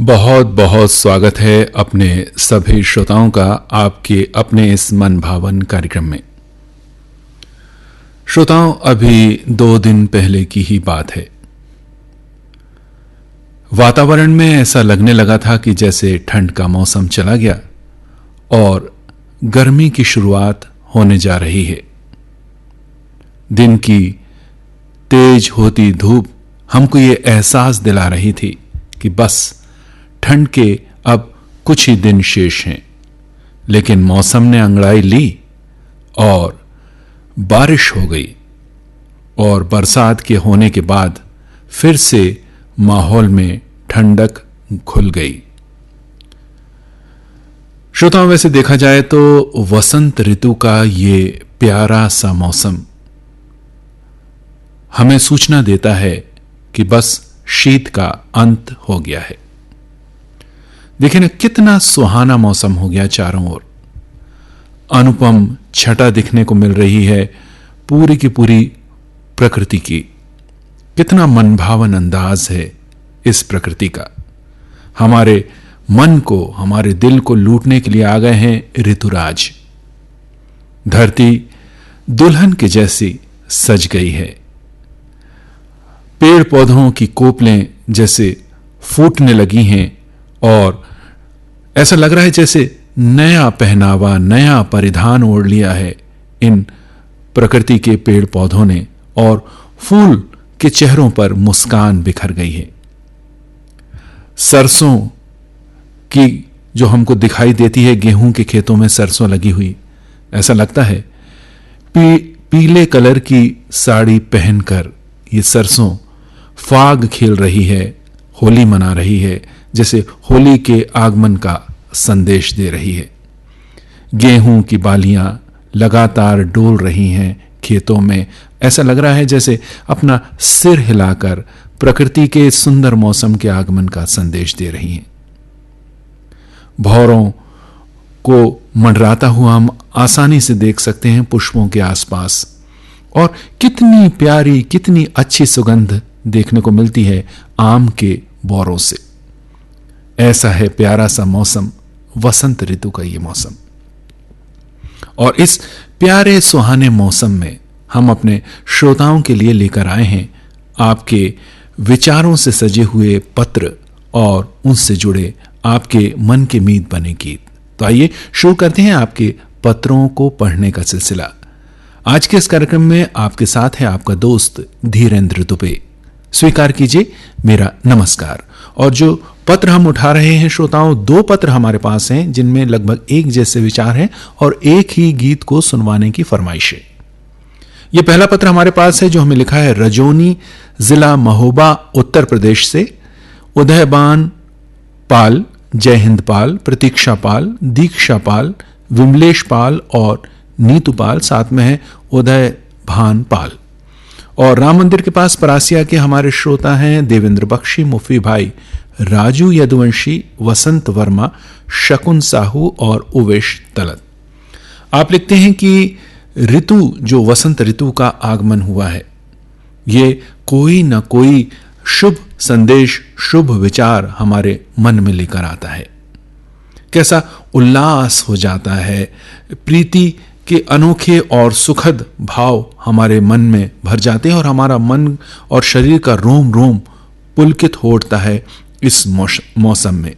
बहुत बहुत स्वागत है अपने सभी श्रोताओं का आपके अपने इस मन भावन कार्यक्रम में। श्रोताओं, अभी 2 दिन पहले की ही बात है। वातावरण में ऐसा लगने लगा था कि जैसे ठंड का मौसम चला गया और गर्मी की शुरुआत होने जा रही है। दिन की तेज होती धूप हमको ये एहसास दिला रही थी कि बस ठंड के अब कुछ ही दिन शेष हैं। लेकिन मौसम ने अंगड़ाई ली और बारिश हो गई और बरसात के होने के बाद फिर से माहौल में ठंडक घुल गई। श्रोताओं, वैसे देखा जाए तो वसंत ऋतु का ये प्यारा सा मौसम हमें सूचना देता है कि बस शीत का अंत हो गया है। देखिए ना, कितना सुहाना मौसम हो गया। चारों ओर अनुपम छटा दिखने को मिल रही है पूरी की पूरी प्रकृति की। कितना मनभावन अंदाज है इस प्रकृति का। हमारे मन को, हमारे दिल को लूटने के लिए आ गए हैं ऋतुराज। धरती दुल्हन के जैसी सज गई है। पेड़ पौधों की कोपलें जैसे फूटने लगी हैं और ऐसा लग रहा है जैसे नया पहनावा, नया परिधान ओढ़ लिया है इन प्रकृति के पेड़ पौधों ने और फूल के चेहरों पर मुस्कान बिखर गई है। सरसों की जो हमको दिखाई देती है, गेहूं के खेतों में सरसों लगी हुई, ऐसा लगता है पीले कलर की साड़ी पहनकर ये सरसों फाग खेल रही है, होली मना रही है, जैसे होली के आगमन का संदेश दे रही है। गेहूं की बालियां लगातार डोल रही हैं खेतों में। ऐसा लग रहा है जैसे अपना सिर हिलाकर प्रकृति के सुंदर मौसम के आगमन का संदेश दे रही हैं। भौरों को मंडराता हुआ हम आसानी से देख सकते हैं पुष्पों के आसपास, और कितनी प्यारी, कितनी अच्छी सुगंध देखने को मिलती है आम के बौरों से। ऐसा है प्यारा सा मौसम, वसंत ऋतु का ये मौसम। और इस प्यारे सुहाने मौसम में हम अपने श्रोताओं के लिए लेकर आए हैं आपके विचारों से सजे हुए पत्र और उनसे जुड़े आपके मन के मीत बने गीत। तो आइए शुरू करते हैं आपके पत्रों को पढ़ने का सिलसिला। आज के इस कार्यक्रम में आपके साथ है आपका दोस्त धीरेन्द्र दुबे। स्वीकार कीजिए मेरा नमस्कार। और जो पत्र हम उठा रहे हैं श्रोताओं, 2 पत्र हमारे पास हैं जिनमें लगभग एक जैसे विचार हैं और एक ही गीत को सुनवाने की फरमाइश है। यह पहला पत्र हमारे पास है जो हमें लिखा है रजौनी, जिला महोबा, उत्तर प्रदेश से उदयबान पाल, जय हिंद पाल, प्रतीक्षा पाल, दीक्षा पाल, विमलेश पाल और नीतू पाल, साथ में है उदय भान पाल। और राम मंदिर के पास परासिया के हमारे श्रोता हैं देवेंद्र बख्शी, मुफी भाई, राजू यदुवंशी, वसंत वर्मा, शकुन साहू और उवेश तलत। आप लिखते हैं कि ऋतु, जो वसंत ऋतु का आगमन हुआ है, ये कोई न कोई शुभ संदेश, शुभ विचार हमारे मन में लेकर आता है। कैसा उल्लास हो जाता है, प्रीति के अनोखे और सुखद भाव हमारे मन में भर जाते हैं और हमारा मन और शरीर का रोम रोम पुलकित हो उठता है इस मौसम में।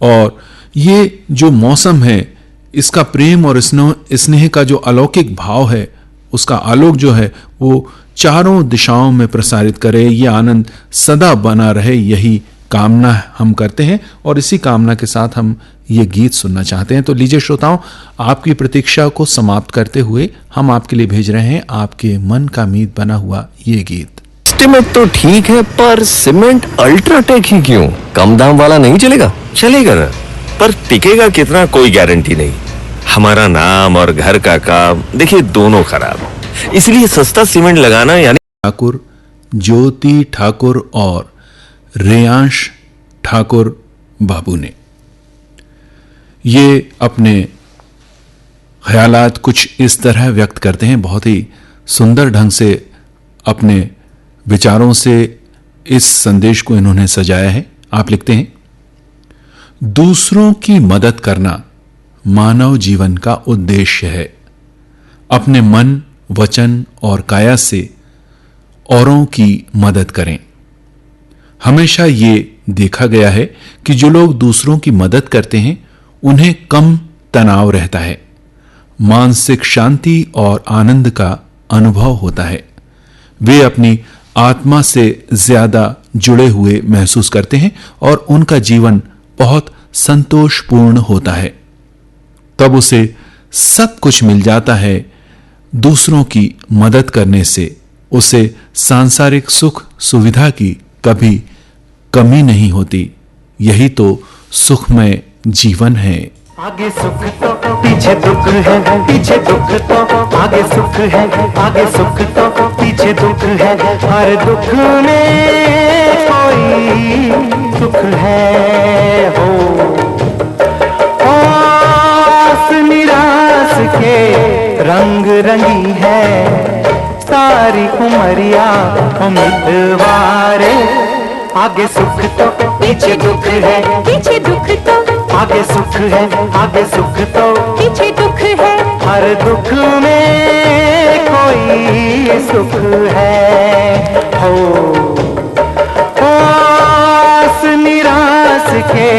और ये जो मौसम है, इसका प्रेम और स्नेह का जो अलौकिक भाव है, उसका आलोक जो है वो चारों दिशाओं में प्रसारित करे, ये आनंद सदा बना रहे, यही कामना हम करते हैं और इसी कामना के साथ हम ये गीत सुनना चाहते हैं। तो लीजिए श्रोताओं, आपकी प्रतीक्षा को समाप्त करते हुए हम आपके लिए भेज रहे हैं आपके मन का मीत बना हुआ ये गीत। एस्टीमेट तो ठीक है, पर सीमेंट अल्ट्राटेक ही क्यों? कम दाम वाला नहीं चलेगा? चलेगा ना, पर टिकेगा कितना कोई गारंटी नहीं। हमारा नाम और घर का काम देखिए दोनों खराब, इसलिए सस्ता सीमेंट लगाना। यानी ठाकुर, ज्योति ठाकुर और रेयांश ठाकुर बाबू ने ये अपने ख्यालात कुछ इस तरह व्यक्त करते हैं। बहुत ही सुंदर ढंग से अपने विचारों से इस संदेश को इन्होंने सजाया है। आप लिखते हैं, दूसरों की मदद करना मानव जीवन का उद्देश्य है। अपने मन, वचन और काया से औरों की मदद करें। हमेशा ये देखा गया है कि जो लोग दूसरों की मदद करते हैं उन्हें कम तनाव रहता है, मानसिक शांति और आनंद का अनुभव होता है। वे अपनी आत्मा से ज्यादा जुड़े हुए महसूस करते हैं और उनका जीवन बहुत संतोषपूर्ण होता है। तब उसे सब कुछ मिल जाता है। दूसरों की मदद करने से उसे सांसारिक सुख सुविधा की कभी कमी नहीं होती। यही तो सुखमय जीवन है। आगे सुख तो पीछे दुख है, पीछे दुख तो आगे सुख है, आगे सुख तो पीछे दुख है। हर दुख में कोई सुख है हो। आस निराश के रंग रंगी है सारी उमरिया उम्मीदवारे। आगे सुख तो पीछे दुख है, पीछे दुख तो आगे सुख है, आगे सुख तो पीछे दुख है। हर दुख में कोई सुख है हो। आस निराश के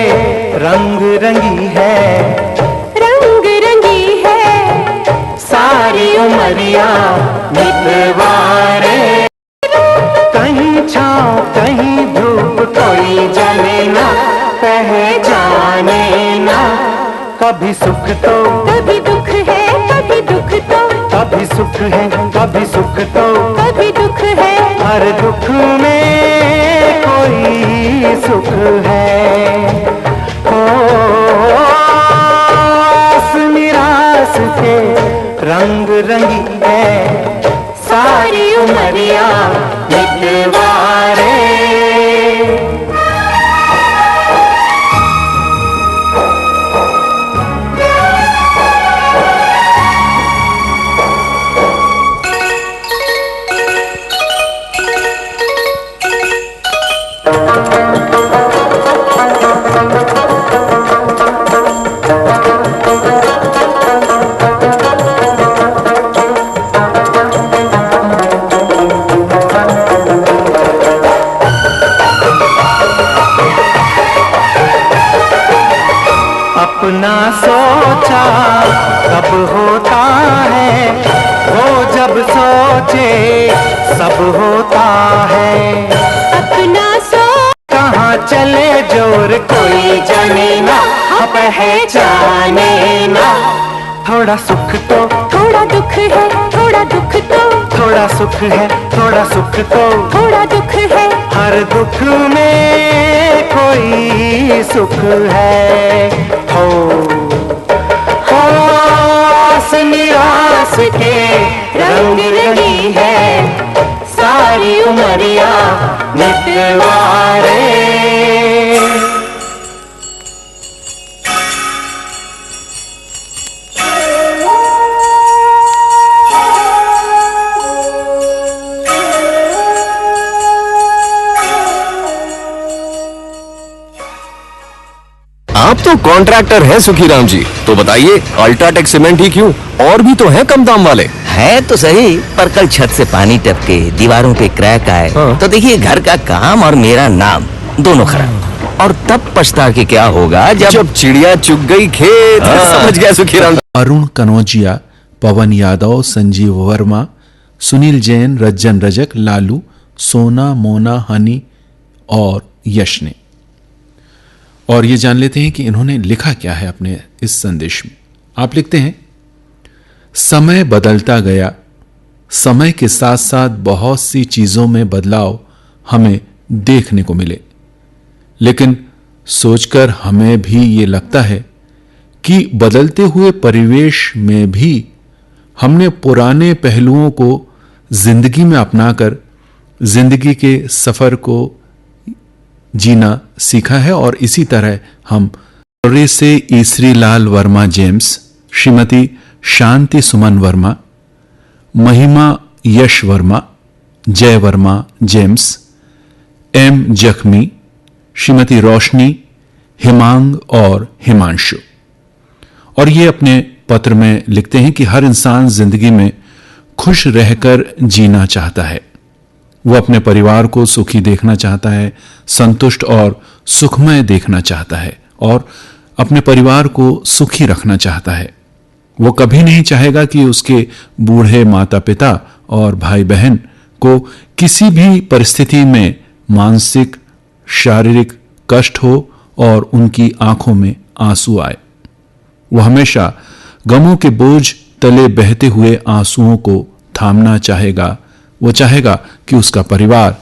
रंग रंगी है, रंग रंगी है सारी उमरिया मितवारे। कहीं छाँव कहीं धूप कोई जले ना पहचाने ना। कभी सुख तो कभी दुख है, कभी दुख तो कभी सुख है, कभी सुख तो कभी दुख है। हर दुख में कोई सुख है हो। आस निराश के रंग रंगी है सारी उमरिया मितवारे। अपना सोचा कब होता है, वो जब सोचे सब होता है। अपना सो कहाँ चले जोर कोई जाने ना, पहचाने ना। थोड़ा सुख तो थोड़ा दुख है, थोड़ा दुख तो थोड़ा सुख है, थोड़ा सुख तो थोड़ा दुख है। हर दुख में कोई सुख है हो। आस निराश के रंग रंगी है सारी उमरिया मितवारे। आप तो कॉन्ट्रैक्टर हैं सुखीराम जी, तो बताइए अल्ट्राटेक सीमेंट ही क्यों? और भी तो हैं कम दाम वाले। है तो सही, पर कल छत से पानी टपके दीवारों पे क्रैक आए तो देखिए घर का काम और मेरा नाम दोनों खराब। और तब पछता के क्या होगा जब चिड़िया चुग गई खेत। समझ गया सुखीराम। अरुण कनौजिया, पवन यादव, संजीव वर्मा, सुनील जैन, रज्जन रजक, लालू, सोना, मोना, हनी और यश ने। और ये जान लेते हैं कि इन्होंने लिखा क्या है अपने इस संदेश में। आप लिखते हैं, समय बदलता गया, समय के साथ साथ बहुत सी चीजों में बदलाव हमें देखने को मिले, लेकिन सोचकर हमें भी ये लगता है कि बदलते हुए परिवेश में भी हमने पुराने पहलुओं को जिंदगी में अपनाकर जिंदगी के सफर को जीना सीखा है। और इसी तरह हम से ईसरी लाल वर्मा जेम्स, श्रीमती शांति सुमन वर्मा, महिमा यश वर्मा, जय वर्मा जेम्स, एम जख्मी, श्रीमती रोशनी, हिमांग और हिमांशु। और ये अपने पत्र में लिखते हैं कि हर इंसान जिंदगी में खुश रहकर जीना चाहता है। वो अपने परिवार को सुखी देखना चाहता है, संतुष्ट और सुखमय देखना चाहता है और अपने परिवार को सुखी रखना चाहता है। वो कभी नहीं चाहेगा कि उसके बूढ़े माता पिता और भाई बहन को किसी भी परिस्थिति में मानसिक शारीरिक कष्ट हो और उनकी आंखों में आंसू आए। वो हमेशा गमों के बोझ तले बहते हुए आंसुओं को थामना चाहेगा। वो चाहेगा कि उसका परिवार